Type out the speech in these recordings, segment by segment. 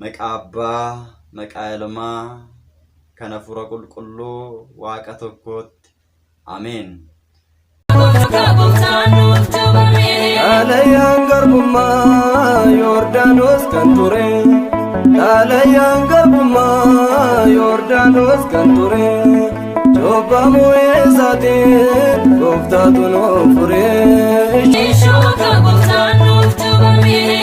Maqaa Abbaa, maqaa Ilmaa, kan Hafuura Qulqulluu Waaqa tokkootti. Ameen. Dhalayaan garbummaa Yordaanos kan ture. Dhalayaan garbummaa Yordaanos kan ture. Cubbamuu isaatiin gooftaatu nuuf fure.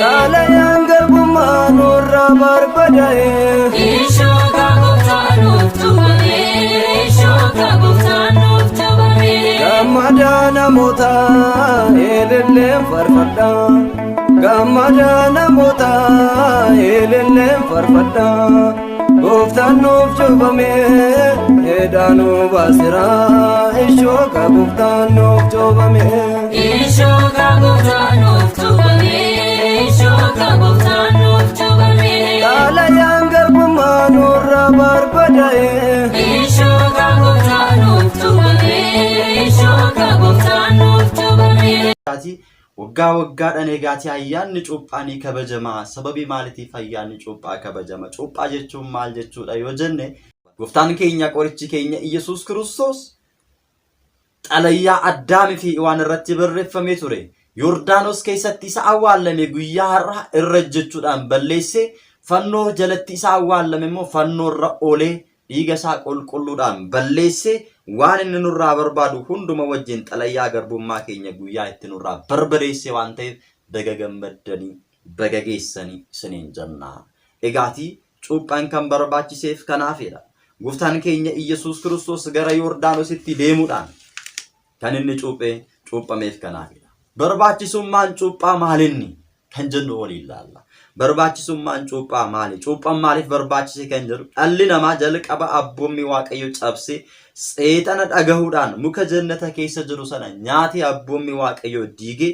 Dhalayaan garbummaa nurraa barbadaa'e. Gammada namoota elelleen farfadha. Gammada namoota elelleen farfadha. Gooftaan nuuf cubbame edaan nu baaseera. Ishooka gooftaan nuuf cubbame. Ishooka gooftaan nuuf cubbame. Ishooka gooftaan nuuf cubbame. Dhalayaan garbummaa nurraa barbadaa'e. Ishooka gooftaan nuuf cubbame. Ishooka gooftaan nuuf cubbame. Waggaa waggaadhaan eegaatii ayyaanni cuuphaanii kabajamaa. Sababii maaliitiif ayyaanni cuuphaa kabajama? Cuuphaa jechuun maal jechuudha yoo jenne, gooftaan keenya qorichi keenya Iyyasuus Kiristoos xalayyaa Addaamii fi waan irratti barreeffamee ture. Yordaanos keessatti isa awwaalame guyyaa har'a irra jechuudhaan balleesse. Fannoo jalatti isa awwaalame immoo fannoo irra oolee dhiiga isaa qulqulluudhaan balleesse. Waan inni nurraa barbaadu hunduma wajjin xalayyaa garbummaa keenya guyyaa itti nurraa barbadeesse waan ta'eef baga gammaddanii baga geessanii isiniin jenna. Egaatii cuuphaan kan barbaachiseef kanaafidha. Gooftaan keenya Iyyasuus Kiristoos gara Yordaanositti deemuudhaan kan inni cuuphameef kanaafidha. Barbaachisummaan cuuphaa maalinni kan jennu waliin ilaalla. Barbaachisummaan cuuphaa maali? Cuuphaan maaliif barbaachise kan jedhu dhalli namaa jalqaba abboommi Waaqayyo cabse seexana dhagahuudhaan muka jannata keessa jiru sana nyaati abboommi Waaqayyo diige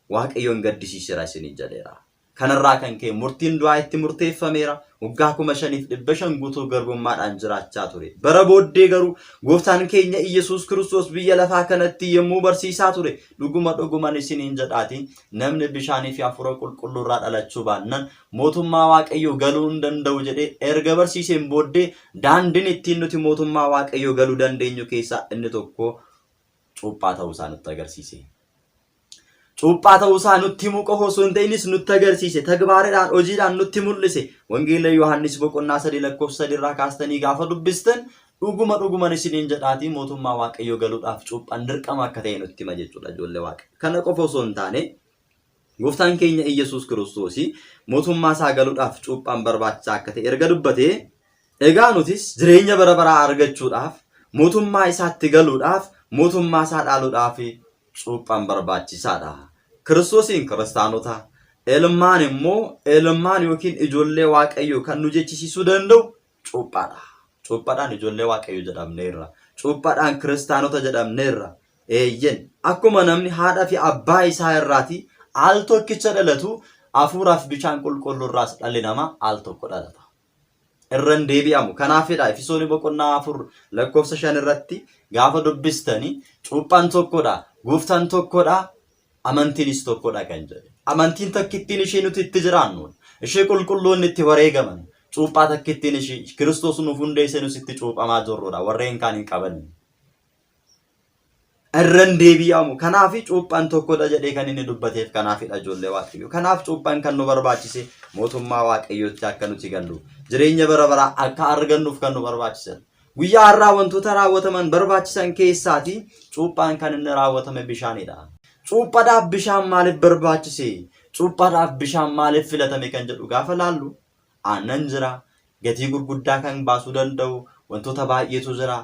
Waaqayyoon gaddisiiseera isinii jedheera. Kanarraa kan ka'e murtiin du'aa itti murteeffameera. Waggaa 5,500 guutuu garbummaadhaan jiraachaa ture. Bara booddee garuu gooftaan keenya Iyyasuus Kiristoos biyya lafaa kanatti yommuu barsiisaa ture, dhuguman isiniin jedhaatiin namni bishaanii fi hafuura qulqulluurraa dhalachuu baannaan mootummaa Waaqayyoo galuu hin danda'u jedhee erga barsiiseen booddee daandiin ittiin nuti mootummaa Waaqayyoo galuu dandeenyu keessaa inni tokko cuuphaa ta'uu isaa nutti agarsiise. Cuuphaa ta'uu isaa nutti himuu qofa osoo hin ta'inis nutti agarsiise. Tagbaariidhaan hojiidhaan nutti mul'ise. Wangeela Yohaannis boqonnaa 3 lakkoofsa 3 irraa kaastanii gaafa dubbistan dhuguman isiniin jedhaatii mootummaa Waaqayyoo galuudhaaf cuuphaan dirqama akka ta'e nutti hima jechuudha ijoollee Waaqayyoo. Kana qofa osoo hin taane gooftaan keenya Iyyasuus Kiristoos mootummaa isaa galuudhaaf cuuphaan barbaachisaa akka ta'e erga dubbatee, egaa nutis jireenya bara baraa argachuudhaaf mootummaa isaatti galuudhaaf mootummaa isaa dhaaluudhaaf cuuphaan barbaachisaadha. Kiristoosiin kiristaanota, ilmaan immoo ilmaan yookiin ijoollee Waaqayyoo kan nu jechisiisuu danda'u cuuphaadha. Cuuphaadhaan ijoollee Waaqayyoo jedhamneerra. Cuuphaadhaan kiristaanota jedhamneerra. Eeyyen akkuma namni haadha fi abbaa isaa irraati al tokkicha dhalatu, hafuuraaf bishaan qulqulluurraas dhalli namaa al tokko dhalata. Irran deebi'amu. Kanaafidha Efesoon boqonnaa 4 lakkoofsa 5 irratti gaafa dubbistanii cuuphaan tokkodha, gooftaan tokkodha, amantiinis tokkodha kan jedhe. Amantiin takkittiin ishee nuti itti jiraannu, ishee qulqulloonni itti wareegaman, cuuphaa takkittiin ishee Kiristoos nuuf hundeesse nus itti cuuphamaa jirrudha. Warreen kaan hin qabanne. Irran deebi'amu. Kanaaf cuuphaan tokkodha jedhee kan inni dubbateef kanaafidha ijoollee Waaqayyoo. Kanaaf cuuphaan kan nu barbaachise mootummaa Waaqayyootti akka nuti gallu, jireenya bara baraa akka argannuuf kan nu barbaachisan. Guyyaa har'aa wantoota raawwataman barbaachisan keessaati cuuphaan kan inni raawwatame bishaanidha. Cuuphaadhaaf bishaan maaliif barbaachise? Cuuphaadhaaf bishaan maaliif filatame kan jedhu gaafa laallu aannan jira, gatii gurguddaa kan baasuu danda'u wantoota baay'eetu jira.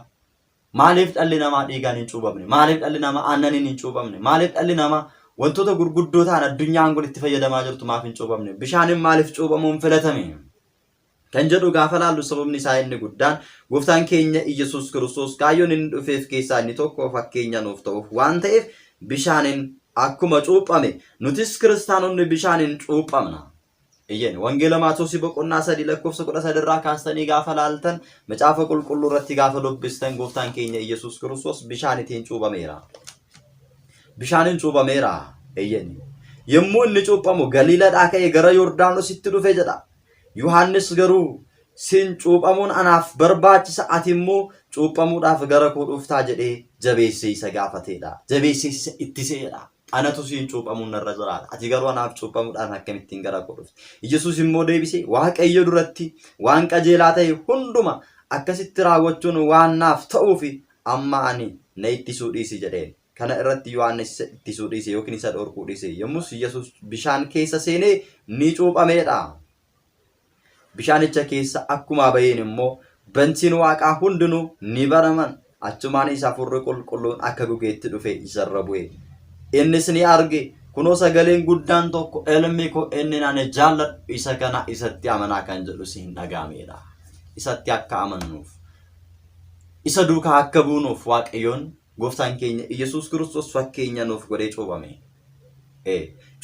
Maaliif dhalli namaa dhiigaan hin cuuphamne? Maaliif dhalli namaa aannaniin hin cuuphamne? Maaliif dhalli namaa wantoota gurguddoo ta'an addunyaan kun itti fayyadamaa jirtu maaf hin cuuphamne? Bishaaniin maaliif cuuphamuun filatame? Kan jedhu gaafa laallu sababni isaa inni guddaan gooftaan keenya Iyyasuus Kiristoos kaayyoon inni dhufeef keessaa inni tokko fakkeenya nuuf ta'uuf waan ta'eef bishaaniin akkuma cuuphame nutis kiristaanonni bishaaniin cuuphamna. Iyyen wangeela Maatewos boqonnaa 3 lakkoofsa 13 irraa kaastanii gaafa laaltan macaafa qulqulluu irratti gaafa dubbistan gooftaan keenya Iyyasuus Kiristoos bishaanitiin cuuphameera. Bishaaniin cuuphameera. Iyyen yommuu inni cuuphamu Galiilaadhaa ka'ee gara Yordaanositti dhufe jedha. Yohannis garuu sin cuuphamuun anaaf barbaachisa ati immoo cuuphamuudhaaf gara koo dhuftaa jedhee jabeessee isa gaafateedha. Jabeessee isa ittiseedha. Anatu sin cuuphamuun narra jiraadha. Ati garuu anaaf cuuphamuudhaan akkamittiin gara koo dhufte? Yesuus immoo deebisee Waaqayyo duratti waan qajeelaa ta'e hunduma akkasitti raawwachuun waan naaf ta'uufi amma ani na ittisuu dhiisi jedheen. Kana irratti Yohannis ittisuu dhiise yookiin isa dhorkuu dhiise. Yommus Yesuus bishaan keessa seenee ni cuuphameedha. Bishaanicha keessa akkuma baheen immoo bantiin Waaqaa hundinuu ni baraman. Achumaan isa Hafuurri Qulqulluun akka gugeetti dhufe isarra bu'e. Innis ni arge kunoo sagaleen guddaan tokko ilmi koo inni ani jaalladhu isa kana isatti amanaa kan jedhu siin dhagahameedha. Isatti akka amannuuf isa duukaa akka buunuuf Waaqayyoon Gooftaan keenya Yesuus Kiristoos fakkeenya nuuf godhee cuuphame.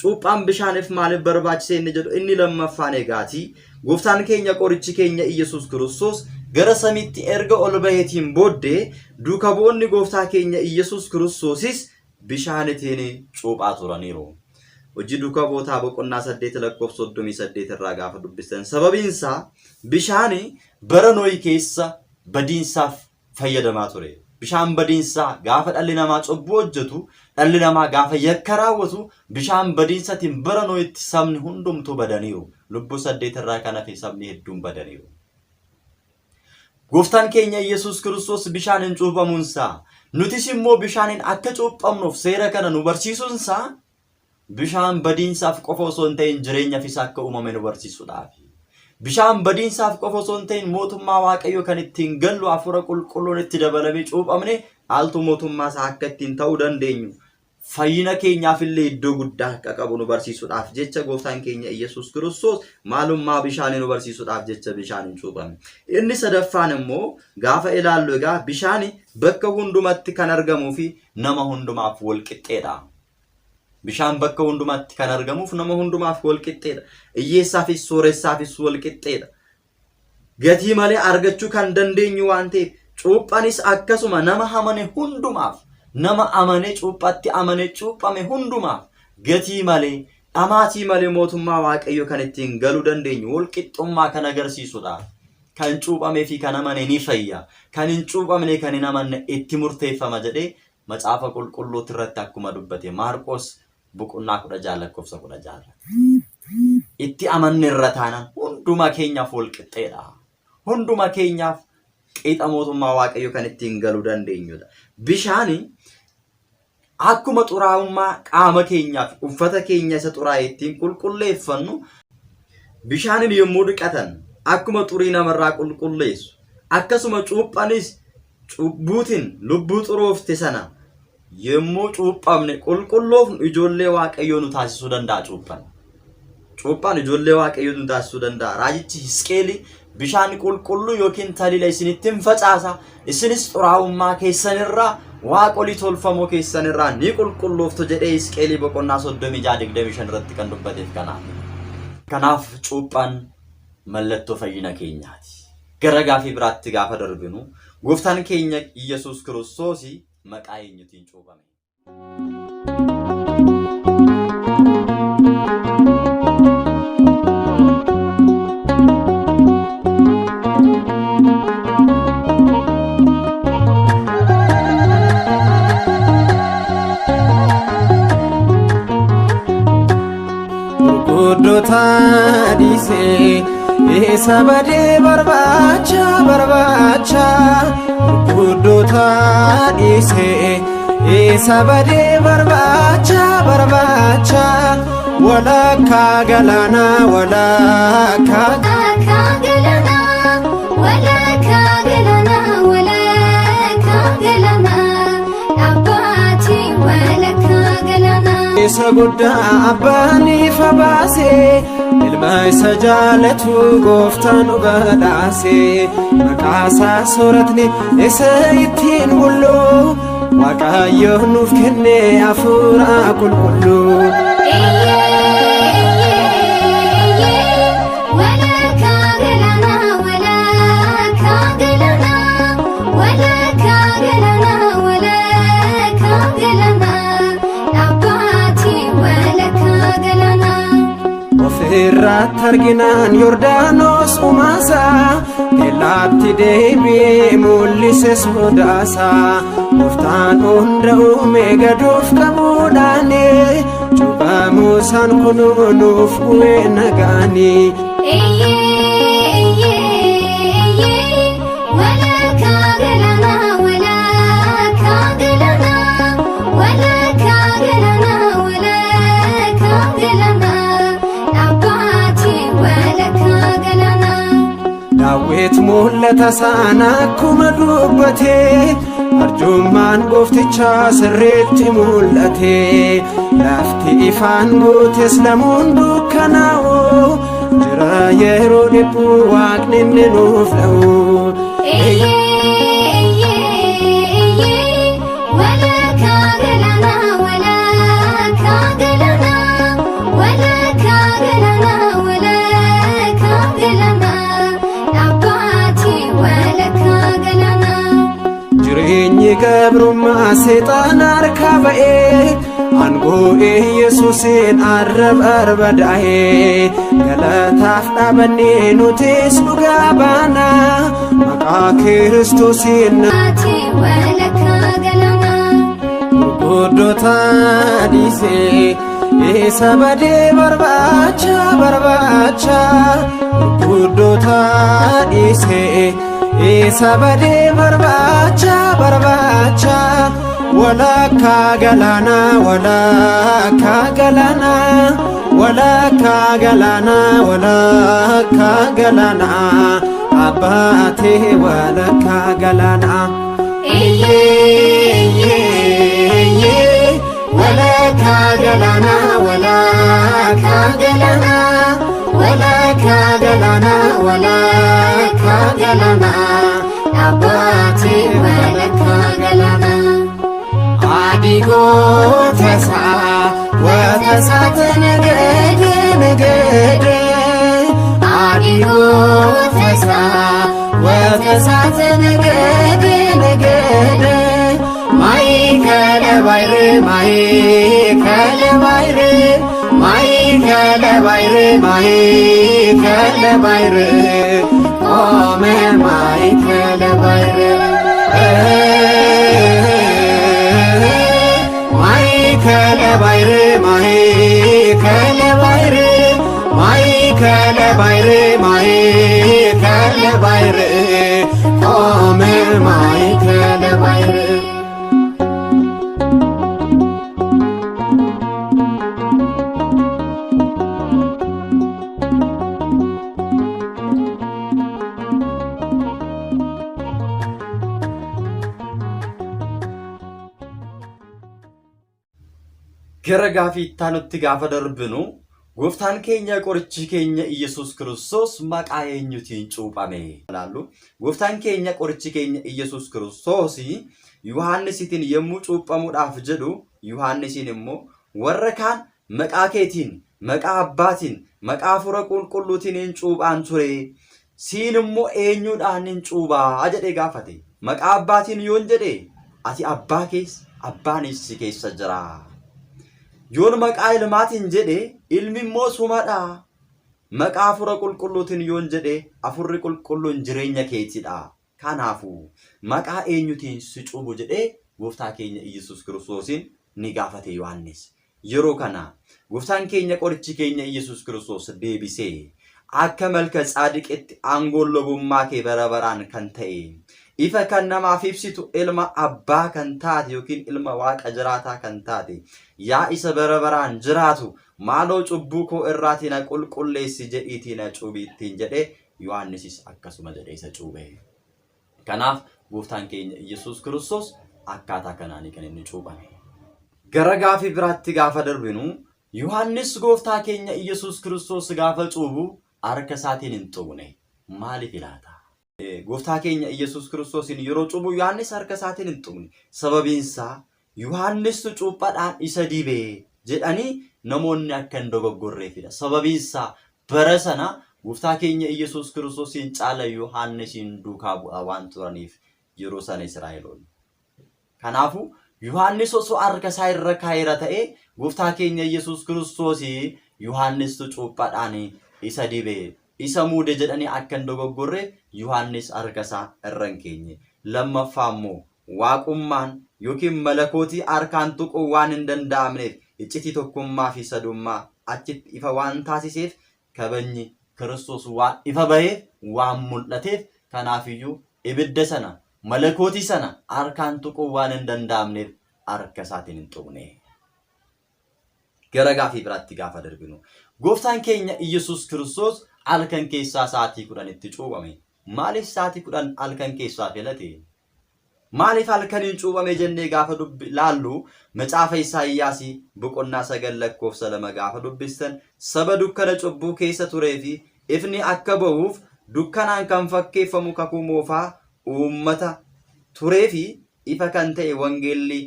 Cuuphaan bishaaniif maaliif barbaachise inni jedhu inni lammaffaan egaati. Gooftaan keenya qorichi keenya Yesuus Kiristoos gara samiitti erga ol baheetiin booddee duuka bu'oonni Gooftaa keenya Yesuus Kiristoosis bishaanitiin cuuphaa turaniiru. Hojii duuka bu'ootaa boqonnaa 8:38 irraa gaafa dubbistan sababiinsaa bishaani bara Noohi keessa badiinsaaf fayyadamaa ture. Bishaan badiinsaa gaafa dhalli namaa cubbuu hojjetu, dhalli namaa gaafa yakka raawwatu bishaan badiinsaatiin bara Noohitti sabni hundumtuu badaniiru. Lubbuu 8 irraa kan hafe sabni hedduun badaniiru. Gooftaan keenya Yesuus Kiristoos bishaaniin cuuphamuunsaa nutis immoo bishaaniin akka cuuphamnuuf seera kana nu barsiisuunsaa bishaan badiinsaaf qofa osoo hin ta'in jireenyaafis akka uumame nu barsiisuudhaafi. Bishaan badiinsaaf qofa osoo hin ta'in mootummaa Waaqayyoo kan ittiin gallu Hafuura Qulqulluun itti dabalamee cuuphamne haaltu mootummaa isaa akka ittiin ta'uu dandeenyu fayyina keenyaaf illee iddoo guddaa akka qabu nu barsiisuudhaaf jecha Gooftaan keenya Yesuus Kiristoos maalummaa bishaanii nu barsiisuudhaaf jecha bishaaniin cuuphame. Inni sadaffaan immoo gaafa ilaallu egaa bishaani bakka hundumatti kan argamuu fi nama hundumaaf wal qixxeedha. Bishaan bakka hundumatti kan argamuuf nama hundumaaf wal qixxeedha. Hiyyeessaafis sooressaafis wal qixxeedha. Gatii malee argachuu kan dandeenyu waan ta'eef cuuphanis akkasuma nama amane hundumaaf nama amane cuuphatti amane cuuphame hundumaaf gatii malee dhamaatii malee mootummaa Waaqayyoo kan ittiin galuu dandeenyu wal qixxummaa kan agarsiisudha. Kan cuuphamee fi kan amane ni fayya. Kan hin cuuphamne kan hin amanne itti murteeffama jedhee macaafa qulqulluutti irratti akkuma dubbate Maarqos boqonnaa 10:16. Itti amanne irra taanaan hunduma keenyaaf wal qixxeedha. Hunduma keenyaaf qixa mootummaa Waaqayyoo kan ittiin galuu dandeenyudha. Bishaani akkuma xuraa'ummaa qaama keenyaaf uffata keenya isa xuraa'e ittiin qulqulleeffannu bishaaniin yommuu dhiqatan akkuma xurii namarraa qulqulleessu akkasuma cuuphanis cubbuutiin lubbuu xuroofte sana yommuu cuuphamne qulqulloofnu ijoollee Waaqayyoo nu taasisuu danda'a cuuphan. Cuuphaan ijoollee Waaqayyoo nu taasisuu danda'a. Raajichi Hisqeeli bishaan qulqulluu yookiin taliila isinittiin facaasa isinis xuraa'ummaa keessanirraa waaqolii tolfamoo keessanirraa ni qulqullooftu jedhee Hisqeelii boqonnaa 36:25 irratti kan dubbateef kanaaf. Kanaaf cuuphaan mallattoo fayyina keenyaati. Gara gaafii biraatti gaafa darbinu Gooftaan keenya Yesuus Kiristoos maqaa eenyutiin cuuphame? Gurguddoota dhiisee isa badee barbaacha gurguddoota dhiisee isa badee barbaacha walakkaa galaanaa walakkaa galaanaa dhaabbatii walakkaa galaanaa. Isa guddaa abbaan ifa baasee ilma isa jaalatu Gooftaan badhaasee maqaasaa sooratne isa ittiin bulluu Waaqayyo nuuf kenne Hafuura Qulqulluu. irratti arginaan Yordaanos umaasaa kellaatti deebi'ee mul'ise sodaasaa gooftaan hunda uume gaduuf qabuudhaani cuuphamuu isaan kunuunuuf bu'ee nagaani. Daawit mul'ata sana akkuma dubbate arjummaan gooftichaa sirriitti mul'ate lafti ifaan guutes lamuun dukkanaa'u jira yeroo dhibbuu waaqni inni nuuf dha'u. Jireenyi gabrummaa seexaan harkaa ba'ee aangoo Yesuusiin barbadaa'ee galataaf dhaabannee nutis dhugaa baana maqaa Kiristoosiin gurguddoota dhiisee isa badee barbaacha gurguddoota dhiisee isa badee barbaacha walakkaa galaana abbaatee walakkaa galaana. Walakkaa galaana abbaatee walakkaa galaana. Adigootasa watasaate negede adigootasa watasaate negede Maikele bayre ome Maikele bayre ome Maikele bayre. Gara gaafii itti gaafa darbinu gooftaan keenya qorichi keenya Iyyasuus Kiristoos maqaa eenyutiin cuuphame ilaallu. Gooftaan keenya qorichi keenya Iyyasuus Kiristoos Yohaannisitiin yommuu cuuphamuudhaaf jedhu Yohaannisiin immoo warra kaan maqaa keetiin, maqaa abbaatiin, maqaa Hafuura Qulqulluutiin hin cuuphaan ture. Siin immoo eenyuudhaan hin cuuphaa jedhee gaafate. Maqaa abbaatiin yoon jedhe ati abbaa keessa, abbaanis si keessa jira. Yoon maqaa ilmaatiin jedhe ilmi immoo sumadha. Maqaa Hafuura Qulqulluutiin yoon jedhe Hafuurri Qulqulluun jireenya keetiidha. Kanaafuu maqaa eenyutiin si cuuphu jedhee gooftaa keenya Iyyasuus Kiristoosiin ni gaafate Yohaannis. Yeroo kana gooftaan keenya qorichi keenya Iyyasuus Kiristoos deebisee akka malka tsaadiqitti aangoon lubummaa kee bara baraan kan ta'e ifa kan namaaf ibsitu ilma abbaa kan taate yookiin ilma waaqa jiraataa kan taate yaa isa bara baraan jiraatu maaloo cubbuu koo irraatii na qulqulleessi jedhiitii na cuubiittiin jedhee Yohaannisis akkasuma jedhee isa cuuphe. Kanaaf gooftaan keenya Iyyasuus Kiristoos akkaataa kanaanii kan inni cuuphame. Gara gaafii biraatti gaafa darbinu Yohaannis gooftaa keenya Iyyasuus Kiristoos gaafa cuuphu harka isaatiin hin xuqne. Maaliif ilaata? Gooftaa keenya Iyyasuus Kiristoosiin yeroo cuuphu Yohaannis harka isaatiin hin xuqne. Sababiin isaa Yohaannis cuuphaadhaan isa dibee jedhanii namoonni akka hin dogoggorreefidha. Sababiin isaa bara sana gooftaa keenya Iyyasuus Kiristoosiin caala Yohaannisiin duukaa bu'aa waan turaniif yeroo sana Israa'eloonni. Kanaafuu Yohaannis osoo harka isaa irra kaayera ta'e gooftaa keenya Iyyasuus Kiristoos Yohaannistu cuuphaadhaan isa dibee isa muude jedhanii akka hin dogoggorre Yohaannis harkasaa irra hin keenye. Lammaffaa immoo waaqummaan yookiin malakootii harkaan tuquu waan hin danda'amneef iccitii tokkummaa fi sadummaa achitti ifa waan taasiseef kabajni Kiristoos waan ifa baheef waan mul'ateef kanaafiyyuu ibidda sana malakootii sana harkaan tuquu waan hin danda'amneef harka isaatiin hin tuqne. Gara gaafii biraatti gaafa darbinu gooftaan keenya Iyyasuus Kiristoos halkan keessaa sa'aatii 10 cuuphame. Maaliif sa'aatii 10 halkan keessaa filate? Maaliif halkaniin cuuphame jennee gaafa laallu macaafa Isaayyaas boqonnaa 9:2 gaafa dubbistan saba dukkana cubbuu keessa turee fi ifni akka ba'uuf dukkanaan kan fakkeeffamu kakuu moofaa uummata turee fi ifa kan ta'e wangeelli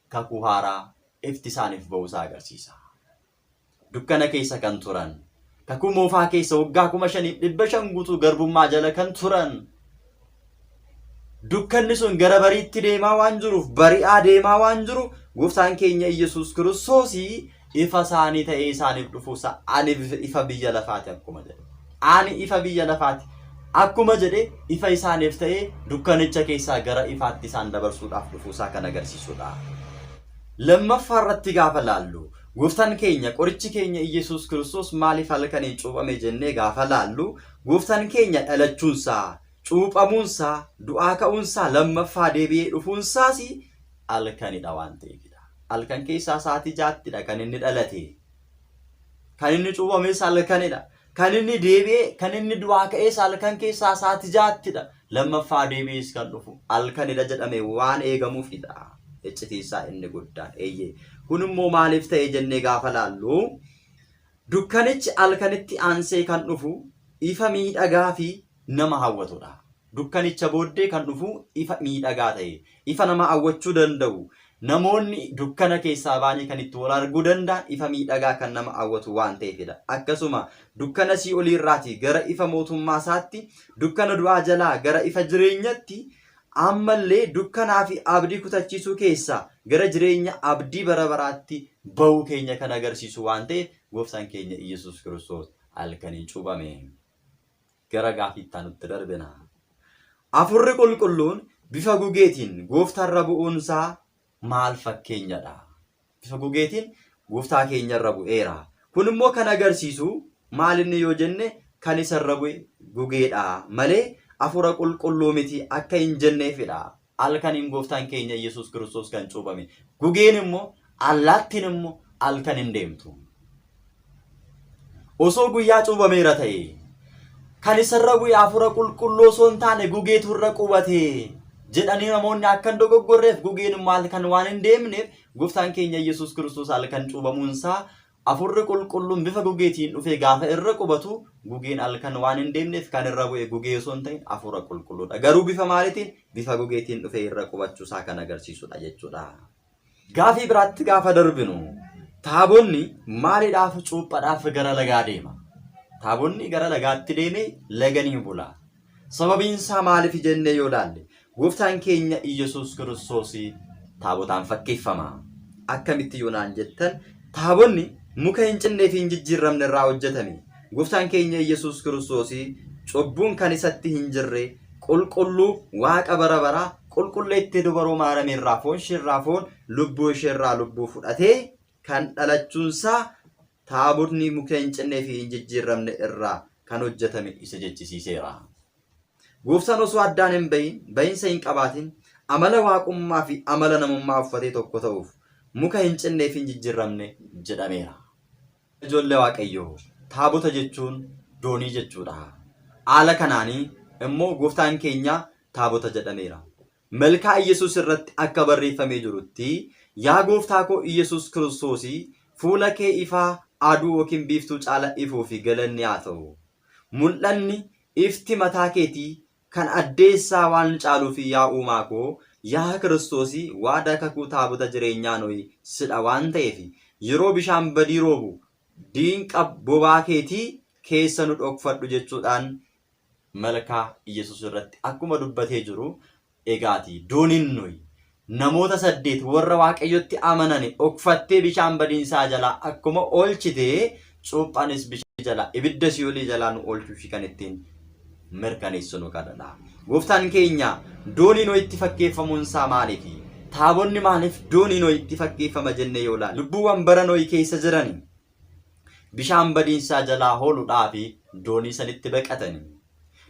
kakuu haaraa ifti isaaniif ba'uusaa agarsiisa. Dukkana keessa kan turan kakuu moofaa keessa waggaa 5,500 guutuu garbummaa jala kan turan dukkanni sun gara bariitti deemaa waan jiruuf bari'aa deemaa waan jiru gooftaan keenya Iyyasuus Kiristoos ifa isaanii ta'ee isaaniif dhufuusa ani ifa biyya lafaati akkuma jedhe. Ani ifa biyya lafaati akkuma jedhe ifa isaaniif ta'ee dukkanicha keessaa gara ifaatti isaan dabarsuudhaaf dhufuusaa kan agarsiisudha. Lammaffaa irratti gaafa laallu gooftaan keenya qorichi keenya Iyyasuus Kiristoos maaliif halkaniin cuuphame jennee gaafa laallu gooftaan keenya dhalachuunsaa cuuphamuunsaa du'aa ka'uunsaa lammaffaa deebi'ee dhufuunsaas halkanidha waan ta'eefidha. Halkan keessaa sa'aatii 6:00 kan inni dhalate. Kan inni cuuphames halkanidha. Kan inni deebi'ee kan inni du'aa ka'es halkan keessaa sa'aatii 6:00 lammaffaa deebi'ees kan dhufu halkanidha jedhame waan eegamuufidha. Iccitiisaa inni guddaan eeyyee. Kun immoo maaliif ta'e jennee gaafa laallu dukkanichi halkanitti aansee kan dhufu ifa miidhagaa fi nama hawwatudha. Dukkanicha booddee kan dhufu ifa miidhagaa ta'e ifa nama hawwachuu danda'u namoonni dukkana keessaa baanii kan itti wal arguu danda'an ifa miidhagaa kan nama hawwatu waan ta'eefidha. Akkasuma dukkana sii oliirraati gara ifa mootummaa isaatti dukkana du'aa jalaa gara ifa jireenyatti ammallee dukkanaa fi abdii kutachiisuu keessaa gara jireenya abdii bara baraatti ba'uu keenya kan agarsiisu waan ta'eef gooftaan keenya Iyyasuus Kiristoos halkaniin cuuphame. Gara gaafiittaa nutti darbina. Afurri qulqulluun bifa gugeetiin gooftaarra bu'uunsaa maal fakkeenyadha? Bifa gugeetiin gooftaa keenyarra bu'eera. Kun immoo kan agarsiisu maalinni yoo jenne kan isarra bu'e gugeedha malee afura qulqulluu miti akka hin jenneefidha. Halkaniin gooftaan keenya Iyyasuus Kiristoos kan cuuphame. Gugeen immoo allaattiin immoo halkan hin deemtu. Osoo guyyaa cuuphameera ta'e kan isarra bu'e afura qulqulluu osoo hin taane gugeetu irra qubate jedhanii namoonni akka hin dogoggorreef gugeen immoo halkan waan hin deemneef gooftaan keenya Iyyasuus Kiristoos halkan cuuphamuunsaa afurri qulqulluun bifa gugeetiin dhufee gaafa irra qubatu gugeen halkan waan hin deemneef kan irra bu'e gugee osoo hin ta'in afura qulqulluudha. Garuu bifa maaliitiin? Bifa gugeetiin dhufee irra qubachuusaa kan agarsiisudha jechuudha. Gaafii biraatti gaafa darbinu taabonni maaliidhaaf cuuphaadhaaf gara lagaa deema? Taabonni gara lagaatti deemee laga ni bula. Sababiin isaa maaliif jennee yoo ilaalle gooftaan keenya Iyyasuus Kiristoos taabotaan fakkeeffama. Akkamitti yoo naan jettan taabonni muka hin cinnee fi hin jijjiiramne irraa hojjetame. Gooftaan keenya Iyyasuus Kiristoos cubbuun kan isatti hin jirre qulqulluu waaqa bara baraa qulqulleettee dubaroo maarame irraa foon ishee foon lubbuu ishee irraa lubbuu fudhatee kan dhalachuunsaa taabonni muka hin cinnee fi hin jijjiiramne irraa kan hojjetame isa jechisiiseera. Gooftaan osoo addaan hin bahinsa hin qabaatin amala waaqummaa fi amala namummaa uffatee tokko ta'uuf muka hin cinnee fi hin jijjiiramne jedhameera. Ijoollee Waaqayyoo taabota jechuun doonii jechuudha. Haala kanaanii immoo gooftaan keenya taabota jedhameera. Malkaa Iyyasuus irratti akka barreeffamee jirutti yaa gooftaa koo Iyyasuus Kiristoos fuula kee ifaa aduu yookiin biiftuu caala ifuu fi galanni haa ta'u. Mul'anni ifti mataa keetii kan addeessaa waan caaluuf yaa uumaa koo yaa Kiristoos waadaa kakuu taabota jireenyaa nuyi sidha waan ta'eef yeroo bishaan badii roobu diinqa bobaa keetii keessa nu dhokfadhu jechuudhaan malkaa Iyyasuus irratti akkuma dubbatee jiru egaati dooniin nuyi namoota 8 warra Waaqayyotti amanan dhokfattee bishaan badiinsaa jalaa akkuma oolchitee cuuphaanis bishaan jala ibidda si'oolii jalaa nu oolchuu fi kan ittiin mirkaneessinu kadhadha. Gooftaan keenya doonii noo itti fakkeeffamuun isaa maaliifi? Taabonni maaliif doonii noo itti fakkeeffama jennee yoo ilaalle lubbuuwwan bara Nohii keessa jirani bishaan badiinsaa jalaa ooluudhaaf doonii sanitti baqatani.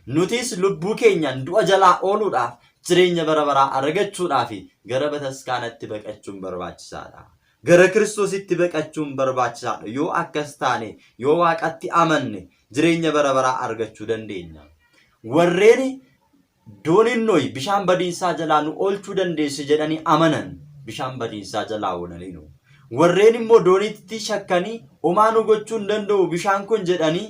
Nutis lubbuu keenyaan du'a jalaa ooluudhaaf jireenya bara baraa argachuudhaaf gara bataskaanatti baqachuun barbaachisaadha. Gara Kiristoositti baqachuun barbaachisaadha. Yoo akkas taane yoo Waaqatti amanne jireenya bara baraa argachuu dandeenya. Warreen dooniin Nohii bishaan badiinsaa jalaa nu oolchuu dandeessi jedhanii amanan bishaan badiinsaa jalaa oolaniinu. Warreen immoo dooniitti shakkanii homaa nu gochuu hin danda'u bishaan kun jedhanii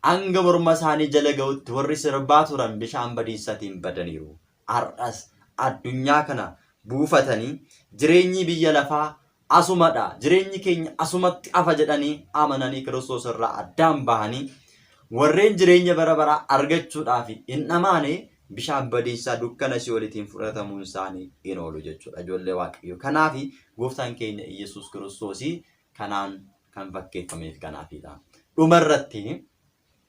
hanga morma isaanii jala ga'utti warri sirbaa turan bishaan badiinsaatiin badaniiru. Har'as addunyaa kana buufatanii jireenyi biyya lafaa asumadha, jireenyi keenya asumatti hafa jedhanii amananii Kiristoos irraa addaan bahanii warreen jireenya bara baraa argachuudhaaf hin dhamaane bishaan badiinsaa dukkana si'oolitiin fudhatamuun isaanii hin oolu jechuudha ijoollee Waaqayyoo. Kanaaf gooftaan keenya Iyyasuus Kiristoos kanaan kan fakkeeffameef kanaafidha.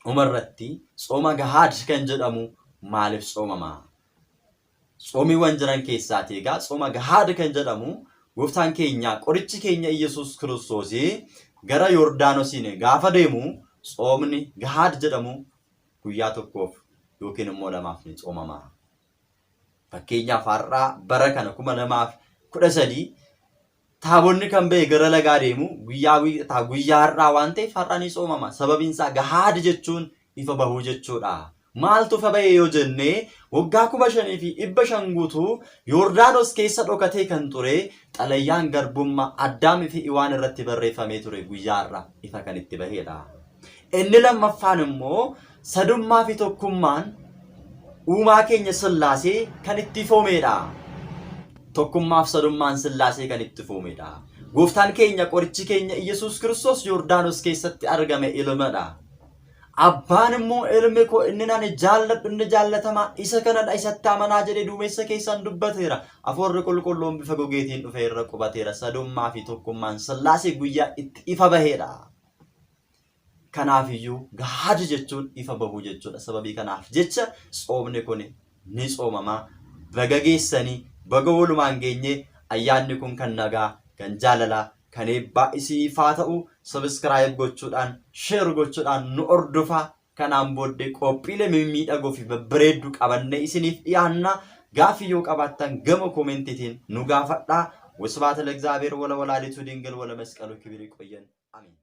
Dhumarratti tsooma gahaad kan jedhamu maaliif tsoomama? Tsoomiiwwan jiran keessaati egaa tsooma gahaad kan jedhamu gooftaan keenya qorichi keenya Iyyasuus Kiristoos gara Yordaanosiin gaafa deemu tsoomni gahaad jedhamu guyyaa tokkoof yookiin immoo lamaaf ni tsoomama. Fakkeenyaaf har'aa bara kana 2013 taabonni kan ba'e gara lagaa deemu guyyaa har'aa waan ta'eef har'aa ni tsoomama. Sababiin isaa gahaad jechuun ifa bahuu jechuudha. Maaltu ifa ba'e yoo jennee waggaa 5,500 guutuu Yordaanos keessa dhokatee kan ture xalayyaan garbummaa Addaamii fi Iwaan irratti barreeffamee ture guyyaa har'aa ifa kan itti bahedha. Inni lammaffaan immoo sadummaa fi tokkummaan uumaa keenya Sillaasee kan itti ifoomedha. Tokkummaaf sadummaan Sillaasee kan itti ifoomedha. Gooftaan keenya qorichi keenya Iyyasuus Kiristoos Yordaanos keessatti argame ilmadha. Abbaan immoo ilmi koo inni nani jaalladhu inni jaallatamaa isa kanadha isatti amanaa jedhee duumessa keessaan dubbateera. Hafuurri qulqulluun bifa gogeetiin dhufee irra qubateera. Sadummaa fi tokkummaan Sillaasee guyyaa itti ifa bahedha. Kanaafiyyuu gahaad jechuun ifa bahuu jechuudha. Sababii kanaaf jecha tsoomni kun ni tsoomama. Baga geessanii baga walumaan geenye ayyaanni kun kan nagaa kan jaalalaa kan eebbaa isiniif haa ta'u. Subscribe gochuudhaan share gochuudhaan nu hordofaa. Kanaan booddee qophiilee mimmiidhagoo fi babbareedduu qabannee isiniif dhiyaanna. Gaaffii yoo qabaattan gama koomentiitiin nu gaafadhaa. Wasbaata ለእግዚአብሔር ወለወላዲቱ ድንግል ወለመስቀሉ ክብር ይቆየን። አሜን።